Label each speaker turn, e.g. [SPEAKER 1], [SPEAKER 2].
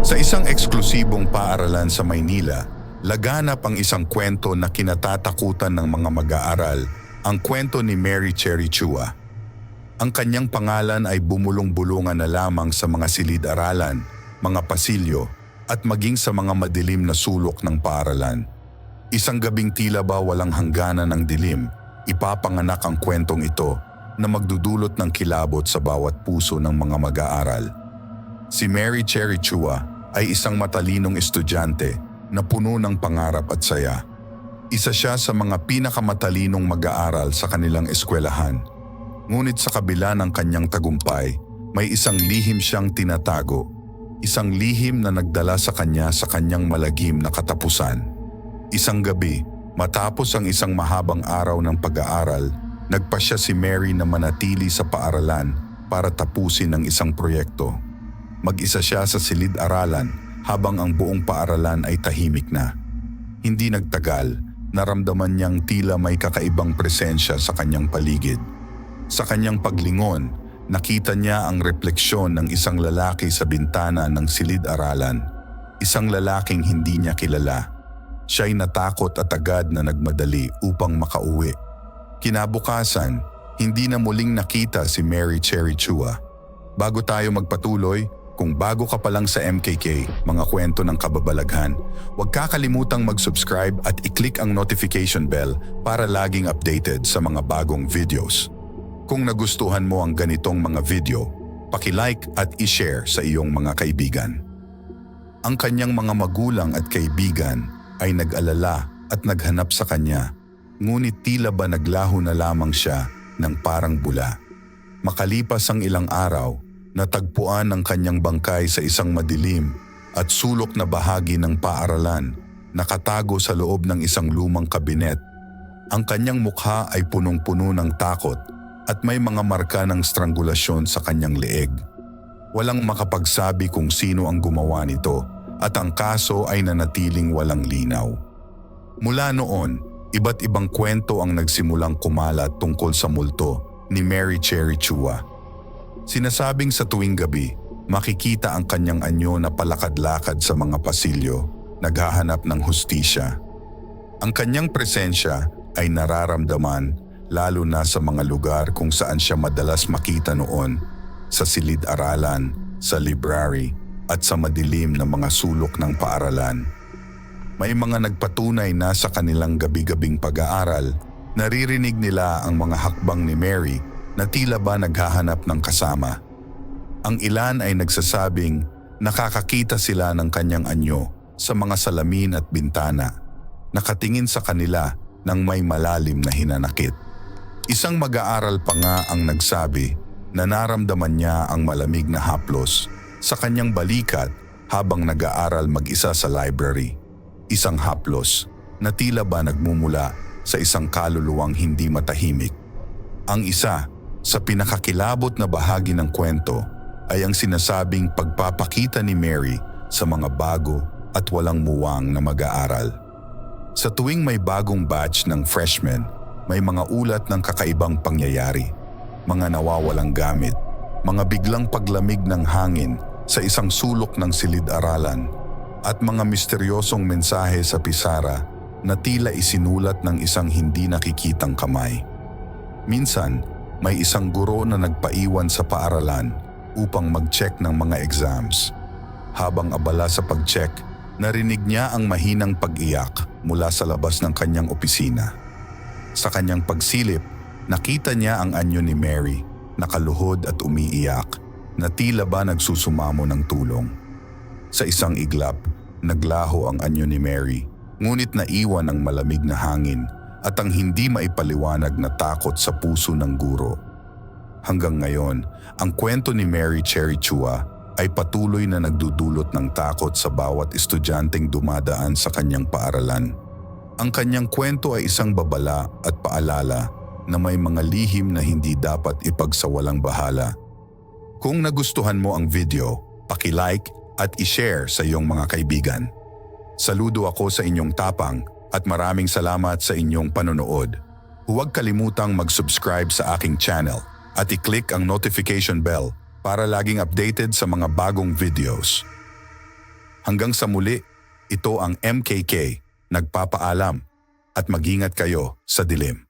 [SPEAKER 1] Sa isang eksklusibong paaralan sa Maynila, laganap ang isang kwento na kinatatakutan ng mga mag-aaral, ang kwento ni Mary Cherry Chua. Ang kanyang pangalan ay bumulong-bulungan na lamang sa mga silid-aralan, mga pasilyo, at maging sa mga madilim na sulok ng paaralan. Isang gabing tila ba walang hangganan ng dilim, ipapanganak ang kwentong ito na magdudulot ng kilabot sa bawat puso ng mga mag-aaral. Si Mary Cherry Chua ay isang matalinong estudyante na puno ng pangarap at saya. Isa siya sa mga pinakamatalinong mag-aaral sa kanilang eskwelahan. Ngunit sa kabila ng kanyang tagumpay, may isang lihim siyang tinatago. Isang lihim na nagdala sa kanyang malagim na katapusan. Isang gabi, matapos ang isang mahabang araw ng pag-aaral, nagpasya si Mary na manatili sa paaralan para tapusin ang isang proyekto. Mag-isa siya sa silid-aralan habang ang buong paaralan ay tahimik na. Hindi nagtagal, naramdaman niyang tila may kakaibang presensya sa kanyang paligid. Sa kanyang paglingon, nakita niya ang refleksyon ng isang lalaki sa bintana ng silid-aralan. Isang lalaking hindi niya kilala. Siya'y natakot at agad na nagmadali upang makauwi. Kinabukasan, hindi na muling nakita si Mary Cherry Chua. Bago tayo magpatuloy, kung bago ka pa lang sa MKK, mga kwento ng kababalaghan, huwag kakalimutan mag-subscribe at i-click ang notification bell para laging updated sa mga bagong videos. Kung nagustuhan mo ang ganitong mga video, paki-like at i-share sa iyong mga kaibigan. Ang kanyang mga magulang at kaibigan ay nag-alala at naghanap sa kanya, ngunit tila ba naglaho na lamang siya ng parang bula. Makalipas ang ilang araw, natagpuan ang kanyang bangkay sa isang madilim at sulok na bahagi ng paaralan, nakatago sa loob ng isang lumang kabinet. Ang kanyang mukha ay punong-puno ng takot at may mga marka ng stranggulasyon sa kanyang leeg. Walang makapagsabi kung sino ang gumawa nito at ang kaso ay nanatiling walang linaw. Mula noon, iba't ibang kwento ang nagsimulang kumalat tungkol sa multo ni Mary Cherry Chua. Sinasabing sa tuwing gabi, makikita ang kanyang anyo na palakad-lakad sa mga pasilyo, naghahanap ng hustisya. Ang kanyang presensya ay nararamdaman lalo na sa mga lugar kung saan siya madalas makita noon, sa silid-aralan, sa library at sa madilim na mga sulok ng paaralan. May mga nagpatunay na sa kanilang gabi-gabing pag-aaral, naririnig nila ang mga hakbang ni Mary na tila ba naghahanap ng kasama. Ang ilan ay nagsasabing nakakakita sila ng kanyang anyo sa mga salamin at bintana, nakatingin sa kanila ng may malalim na hinanakit. Isang mag-aaral pa nga ang nagsabi na naramdaman niya ang malamig na haplos sa kanyang balikat habang nag-aaral mag-isa sa library. Isang haplos na tila ba nagmumula sa isang kaluluwang hindi matahimik. Ang isa sa pinakakilabot na bahagi ng kwento ay ang sinasabing pagpapakita ni Mary sa mga bago at walang muwang na mag-aaral. Sa tuwing may bagong batch ng freshmen, may mga ulat ng kakaibang pangyayari, mga nawawalang gamit, mga biglang paglamig ng hangin sa isang sulok ng silid-aralan, at mga misteryosong mensahe sa pisara na tila isinulat ng isang hindi nakikitang kamay. Minsan, may isang guro na nagpaiwan sa paaralan upang mag-check ng mga exams. Habang abala sa pag-check, narinig niya ang mahinang pag-iyak mula sa labas ng kanyang opisina. Sa kanyang pagsilip, nakita niya ang anyo ni Mary, nakaluhod at umiiyak, na tila ba nagsusumamo ng tulong. Sa isang iglap, naglaho ang anyo ni Mary, ngunit naiwan ang malamig na hangin at ang hindi maipaliwanag na takot sa puso ng guro. Hanggang ngayon, ang kwento ni Mary Cherry Chua ay patuloy na nagdudulot ng takot sa bawat estudyanteng dumadaan sa kanyang paaralan. Ang kanyang kwento ay isang babala at paalala na may mga lihim na hindi dapat ipagsawalang bahala. Kung nagustuhan mo ang video, paki-like at i-share sa iyong mga kaibigan. Saludo ako sa inyong tapang at maraming salamat sa inyong panonood. Huwag kalimutang mag-subscribe sa aking channel at i-click ang notification bell para laging updated sa mga bagong videos. Hanggang sa muli, ito ang MKK, nagpapaalam at mag-ingat kayo sa dilim.